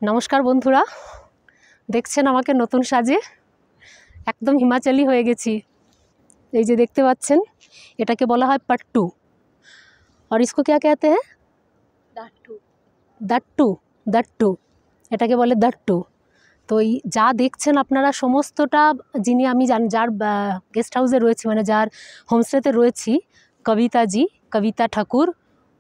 নমস্কার বন্ধুরা, দেখছেন আমাকে নতুন সাজে একদম হিমাচলি হয়ে গেছি। এই যে দেখতে পাচ্ছেন, এটাকে বলা হয় पट्टू। और इसको क्या कहते हैं? दट्टू। दट्टू এটাকে বলে दट्टू। তো এই যা দেখছেন আপনারা সমস্তটা, যিনি আমি যার গেস্ট হাউসে রয়েছি, মানে যার হোমস্টেতে রয়েছি, কবিতা ঠাকুর,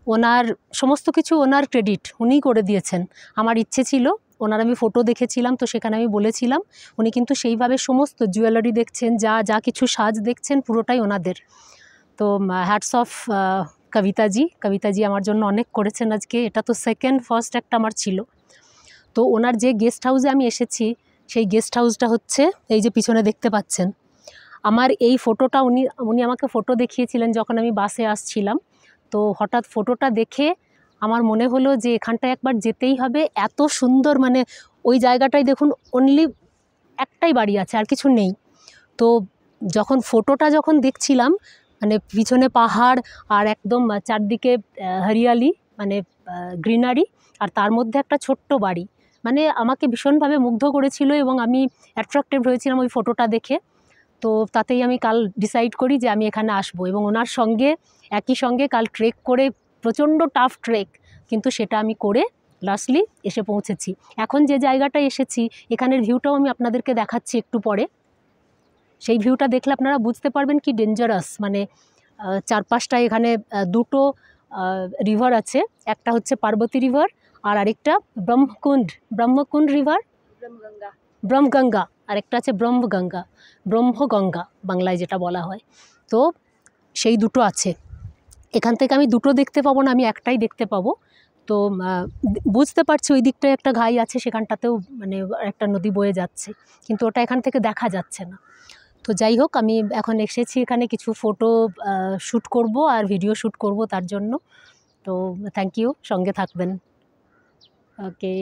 ওনার সমস্ত কিছু ওনার ক্রেডিট উনিই করে দিয়েছেন। আমার ইচ্ছে ছিল, ওনার আমি ফটো দেখেছিলাম, তো সেখানে আমি বলেছিলাম, উনি কিন্তু সেইভাবে সমস্ত জুয়েলারি দেখছেন, যা কিছু সাজ দেখছেন পুরোটাই ওনাদের। তো হ্যাটস অফ কবিতাজি আমার জন্য অনেক করেছেন আজকে। এটা তো ফার্স্ট একটা আমার ছিল। তো ওনার যে গেস্ট হাউসে আমি এসেছি, সেই গেস্ট হাউসটা হচ্ছে এই যে পিছনে দেখতে পাচ্ছেন। আমার এই ফটোটা উনি আমাকে ফটো দেখিয়েছিলেন যখন আমি বাসে আসছিলাম। তো হঠাৎ ফটোটা দেখে আমার মনে হলো যে এখানটায় একবার যেতেই হবে। এত সুন্দর, মানে ওই জায়গাটায় দেখুন অনলি একটাই বাড়ি আছে, আর কিছু নেই। তো ফটোটা যখন দেখছিলাম, মানে পিছনে পাহাড় আর একদম চারদিকে হরিয়ালি, মানে গ্রিনারি, আর তার মধ্যে একটা ছোট্ট বাড়ি, মানে আমাকে ভীষণভাবে মুগ্ধ করেছিল এবং আমি অ্যাট্রাক্টেড হয়েছিলাম ওই ফটোটা দেখে। তো তাতেই আমি কাল ডিসাইড করি যে আমি এখানে আসবো এবং ওনার সঙ্গে একই সঙ্গে কাল ট্রেক করে, প্রচণ্ড টাফ ট্রেক, কিন্তু সেটা আমি করে লাস্টলি এসে পৌঁছেছি। এখন যে জায়গাটায় এসেছি, এখানের ভিউটাও আমি আপনাদেরকে দেখাচ্ছি একটু পরে। সেই ভিউটা দেখলে আপনারা বুঝতে পারবেন কি ডেঞ্জারাস, মানে চারপাশটা এখানে দুটো রিভার আছে। একটা হচ্ছে পার্বতী রিভার আর আরেকটা ব্রহ্মকুণ্ড রিভার, ব্রহ্মগঙ্গা, আরেকটা আছে ব্রহ্মগঙ্গা বাংলায় যেটা বলা হয়। তো সেই দুটো আছে। এখান থেকে আমি দুটো দেখতে পাবো না, আমি একটাই দেখতে পাবো। তো বুঝতে পারছি ওই দিকটায় একটা ঘাই আছে, সেখানটাতেও মানে একটা নদী বয়ে যাচ্ছে, কিন্তু ওটা এখান থেকে দেখা যাচ্ছে না। তো যাই হোক, আমি এখন এসেছি এখানে কিছু ফটো শ্যুট করব আর ভিডিও শ্যুট করব তার জন্য। তো থ্যাংক ইউ, সঙ্গে থাকবেন। ওকে।